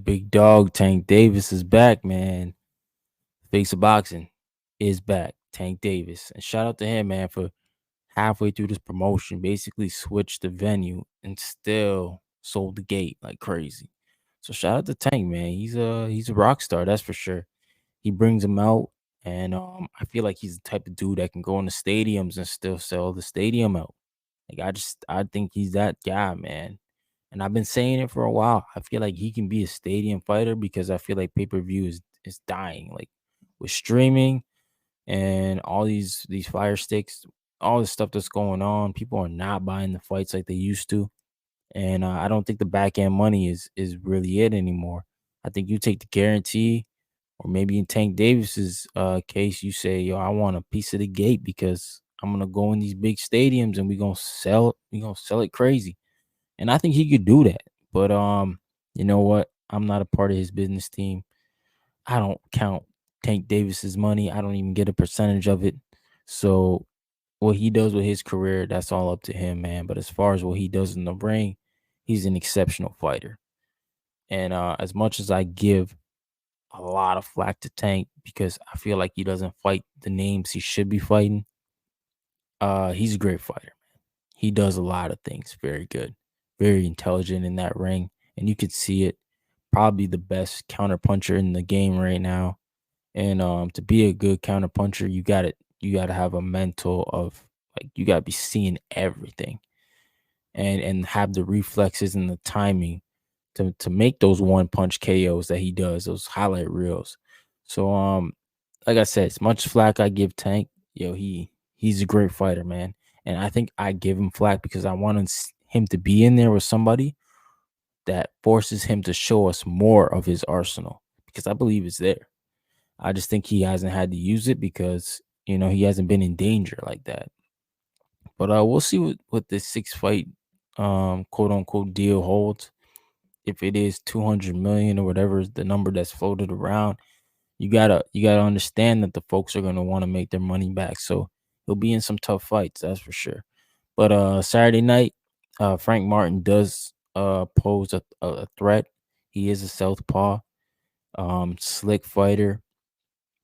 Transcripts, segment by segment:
Big dog Tank Davis is back, man. Face of boxing is back. Tank Davis. And shout out to him, man, for halfway through this promotion, basically switched the venue and still sold the gate like crazy. So shout out to Tank, man. He's a rock star, that's for sure. He brings them out, and I feel like he's the type of dude that can go in the stadiums and still sell the stadium out. I think he's that guy, man. And I've been saying it for a while. I feel like he can be a stadium fighter because I feel like pay-per-view is dying. Like with streaming and all these fire sticks, all the stuff that's going on, people are not buying the fights like they used to. And I don't think the back end money is really it anymore. I think you take the guarantee, or maybe in Tank Davis's case, you say, "Yo, I want a piece of the gate because I'm gonna go in these big stadiums and we gonna sell it crazy." And I think he could do that. But you know what? I'm not a part of his business team. I don't count Tank Davis's money. I don't even get a percentage of it. So what he does with his career, that's all up to him, man. But as far as what he does in the ring, he's an exceptional fighter. And as much as I give a lot of flack to Tank because I feel like he doesn't fight the names he should be fighting, he's a great fighter. He does a lot of things very good, very intelligent in that ring, and you could see it. Probably the best counter puncher in the game right now. And to be a good counter puncher, you gotta have a mental of like you gotta be seeing everything and have the reflexes and the timing to make those one punch KOs that he does, those highlight reels. So like I said, as much flack I give Tank, he's a great fighter, man. And I think I give him flack because I want him to be in there with somebody that forces him to show us more of his arsenal because I believe it's there. I just think he hasn't had to use it because he hasn't been in danger like that. But we'll see what this six fight quote unquote deal holds. If it is 200 million or whatever is the number that's floated around, you gotta understand that the folks are gonna want to make their money back. So he'll be in some tough fights, that's for sure. But Saturday night, Frank Martin does pose a threat. He is a southpaw, slick fighter,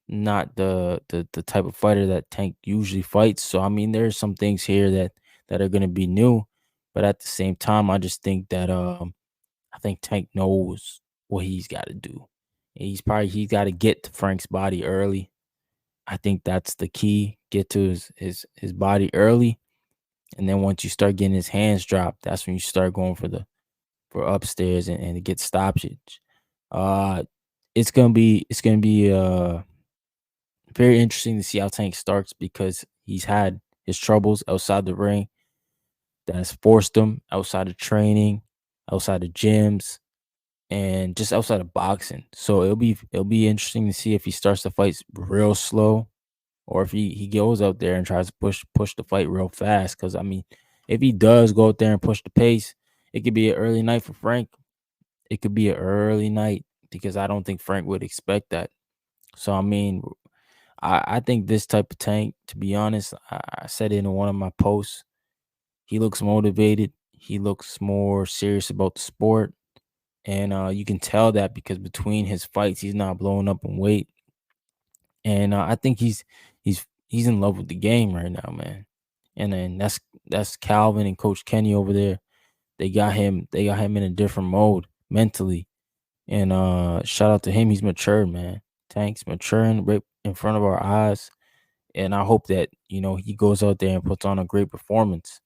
not the type of fighter that Tank usually fights. So I mean, there's some things here that are gonna be new, but at the same time, I just think that I think Tank knows what he's got to do. He's got to get to Frank's body early. I think that's the key. Get to his body early, and then once you start getting his hands dropped, that's when you start going for upstairs and to get stoppage. Uh, it's gonna be very interesting to see how Tank starts because he's had his troubles outside the ring that has forced him outside of training, outside of gyms, and just outside of boxing. So it'll be interesting to see if he starts the fights real slow or if he goes out there and tries to push the fight real fast. Because I mean, if he does go out there and push the pace, it could be an early night for Frank. It could be an early night because I don't think Frank would expect that. So I mean, I think this type of Tank, to be honest, I said it in one of my posts. He looks motivated. He looks more serious about the sport. And you can tell that because between his fights, he's not blowing up in weight, and I think he's in love with the game right now, man. And then that's Calvin and Coach Kenny over there. They got him in a different mode mentally, and shout out to him. He's matured, man. Tank's maturing right in front of our eyes, and I hope that he goes out there and puts on a great performance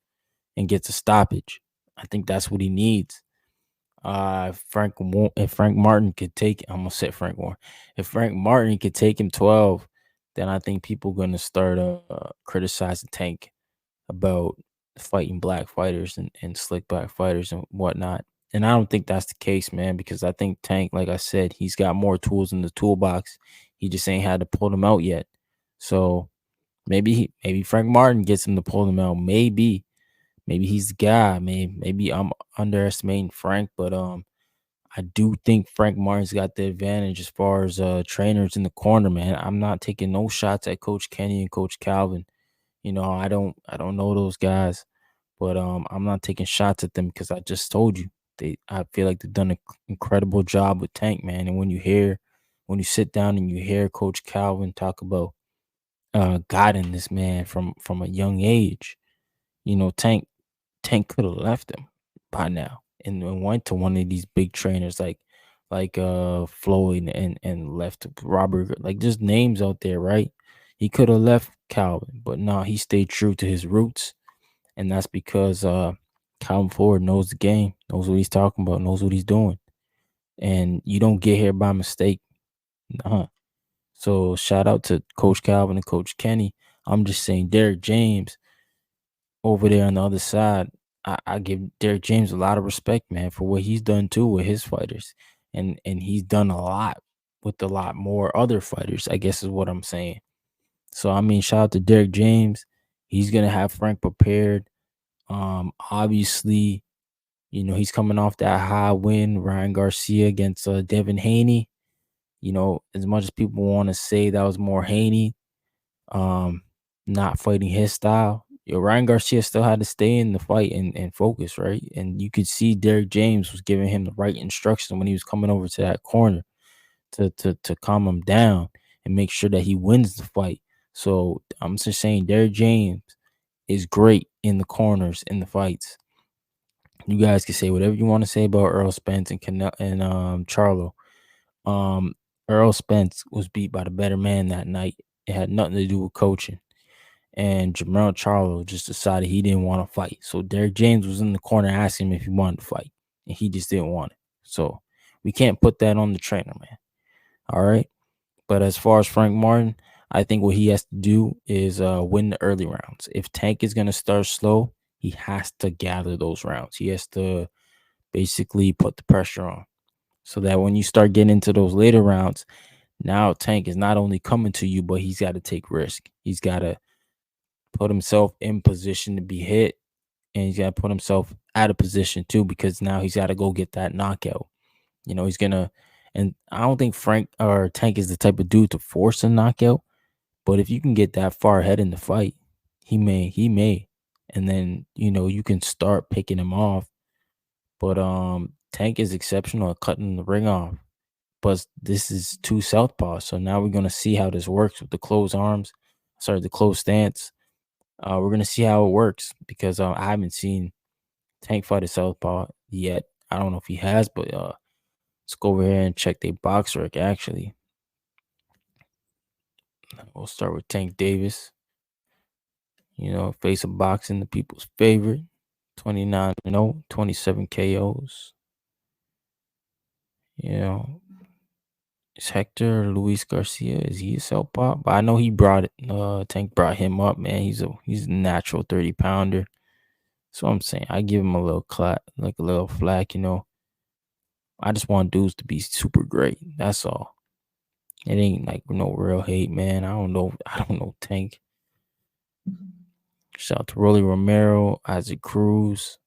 and gets a stoppage. I think that's what he needs. If Frank Martin could take, I'm gonna say Frank Warren. If Frank Martin could take him 12, then I think people gonna start criticizing Tank about fighting black fighters and slick black fighters and whatnot. And I don't think that's the case, man, because I think Tank, like I said, he's got more tools in the toolbox. He just ain't had to pull them out yet. So maybe Frank Martin gets him to pull them out. Maybe he's the guy. Maybe I'm underestimating Frank, but I do think Frank Martin's got the advantage as far as trainers in the corner, man. I'm not taking no shots at Coach Kenny and Coach Calvin. I don't know those guys, but I'm not taking shots at them because I just told you I feel like they've done an incredible job with Tank, man. And when you sit down and you hear Coach Calvin talk about guiding this man from a young age, Tank could have left him by now and went to one of these big trainers like Floyd and left Robert, like just names out there, right? He could have left Calvin, but no, he stayed true to his roots, and that's because Calvin Ford knows the game, knows what he's talking about, knows what he's doing, and you don't get here by mistake. Nah. So shout out to Coach Calvin and Coach Kenny. I'm just saying, Derek James over there on the other side, I give Derek James a lot of respect, man, for what he's done too with his fighters, and he's done a lot with a lot more other fighters, I guess is what I'm saying. So I mean, shout out to Derek James. He's gonna have Frank prepared. Obviously, he's coming off that high win, Ryan Garcia against Devin Haney. As much as people want to say that was more Haney, um, not fighting his style. Ryan Garcia still had to stay in the fight and focus, right? And you could see Derek James was giving him the right instructions when he was coming over to that corner to calm him down and make sure that he wins the fight. So I'm just saying Derek James is great in the corners in the fights. You guys can say whatever you want to say about Earl Spence and Charlo. Um, Earl Spence was beat by the better man that night. It had nothing to do with coaching. And Jermell Charlo just decided he didn't want to fight. So Derek James was in the corner asking him if he wanted to fight, and he just didn't want it. So we can't put that on the trainer, man. All right. But as far as Frank Martin, I think what he has to do is win the early rounds. If Tank is going to start slow, he has to gather those rounds. He has to basically put the pressure on so that when you start getting into those later rounds, now Tank is not only coming to you, but he's got to take risk. He's got to put himself in position to be hit, and he's got to put himself out of position too, because now he's got to go get that knockout. He's gonna, and I don't think Frank or Tank is the type of dude to force a knockout, but if you can get that far ahead in the fight, he may, and then you can start picking him off. But Tank is exceptional at cutting the ring off. But this is two southpaws, so now we're gonna see how this works with the closed arms. Sorry, the closed stance. We're gonna see how it works because I haven't seen Tank fight a southpaw yet. I don't know if he has, but let's go over here and check their box rec. Actually, we'll start with Tank Davis. Face of boxing, the people's favorite. 29-0, 27 KOs. You know, is Hector Luis Garcia, is he a southpaw? But I know he brought it. Tank brought him up, man. He's a natural 30-pounder. So I'm saying I give him a little clap, like a little flack. I just want dudes to be super great. That's all. It ain't like no real hate, man. I don't know. I don't know Tank. Shout out to Rolly Romero, Isaac Cruz,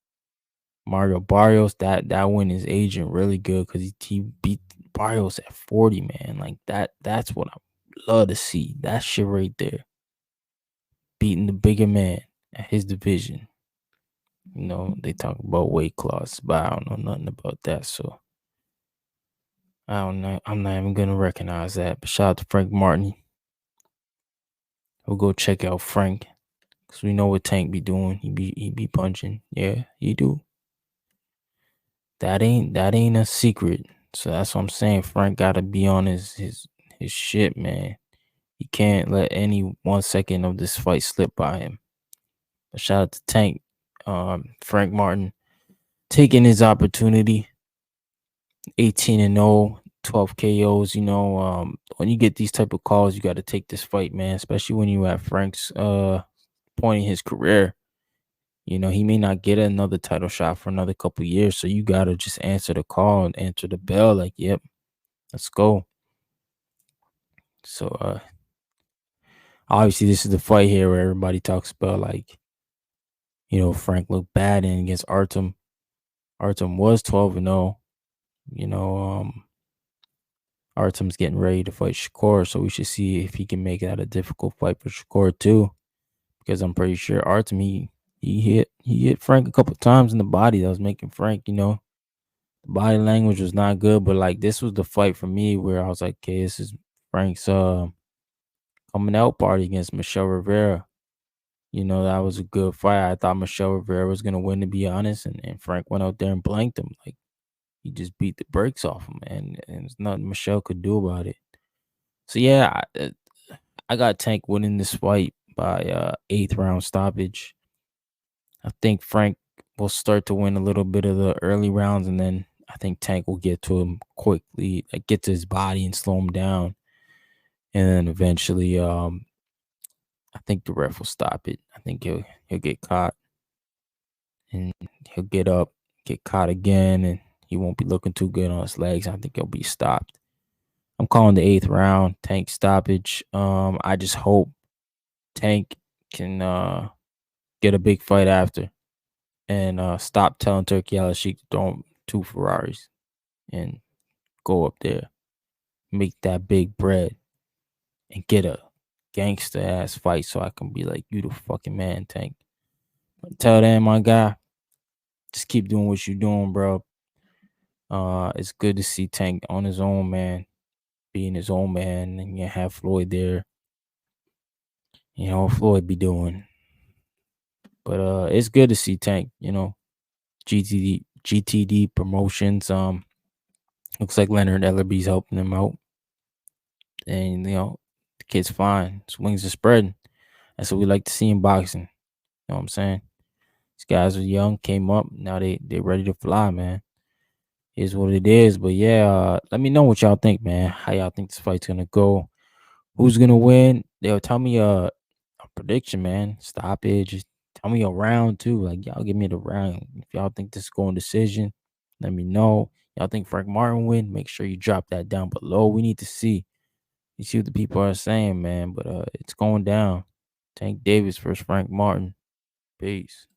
Mario Barrios. That win is aging really good because he beat Barrios at 40, man. Like that's what I love to see. That shit right there. Beating the bigger man at his division. They talk about weight class, but I don't know nothing about that. So I don't know. I'm not even gonna recognize that. But shout out to Frank Martin. We'll go check out Frank. Cause we know what Tank be doing. He be punching. Yeah, he do. That ain't a secret. So that's what I'm saying. Frank gotta be on his shit, man. He can't let any 1 second of this fight slip by him. But shout out to Tank. Frank Martin taking his opportunity. 18-0, 12 KOs. When you get these type of calls, you got to take this fight, man. Especially when you at Frank's point in his career. He may not get another title shot for another couple years, so you gotta just answer the call and answer the bell. Like, yep, let's go. So, obviously, this is the fight here where everybody talks about like, Frank looked bad in against Artem. Artem was 12-0. You know, Artem's getting ready to fight Shakur, so we should see if he can make that a difficult fight for Shakur too. Because I'm pretty sure Artem he hit Frank a couple times in the body that was making Frank, Body language was not good, but like this was the fight for me where I was like, okay, this is Frank's coming out party against Michelle Rivera. That was a good fight. I thought Michelle Rivera was gonna win, to be honest, and Frank went out there and blanked him. Like he just beat the brakes off him, and there's nothing Michelle could do about it. So yeah, I got Tank winning this fight by eighth round stoppage. I think Frank will start to win a little bit of the early rounds, and then I think Tank will get to him quickly, like get to his body and slow him down, and then eventually, I think the ref will stop it. I think he'll get caught, and he'll get up, get caught again, and he won't be looking too good on his legs. I think he'll be stopped. I'm calling the eighth round, Tank stoppage. I just hope Tank can get a big fight after and stop telling Turkey Al-Sheikh to throw him two Ferraris and go up there, make that big bread, and get a gangster ass fight so I can be like, you the fucking man, Tank. Tell them, my guy, just keep doing what you're doing, bro. It's good to see Tank on his own, man, being his own man, and you have Floyd there. What Floyd be doing. But it's good to see Tank, GTD Promotions. Looks like Leonard Ellerby's helping him out. And the kid's fine. His wings are spreading. That's what we like to see in boxing. You know what I'm saying? These guys are young, came up, now they ready to fly, man. Is what it is. But yeah, let me know what y'all think, man. How y'all think this fight's gonna go? Who's gonna win? They'll tell me a prediction, man. Stoppage. Tell me a round too. Like y'all give me the round. If y'all think this is going decision, let me know. Y'all think Frank Martin win? Make sure you drop that down below. We need to see. You see what the people are saying, man. But it's going down. Tank Davis versus Frank Martin. Peace.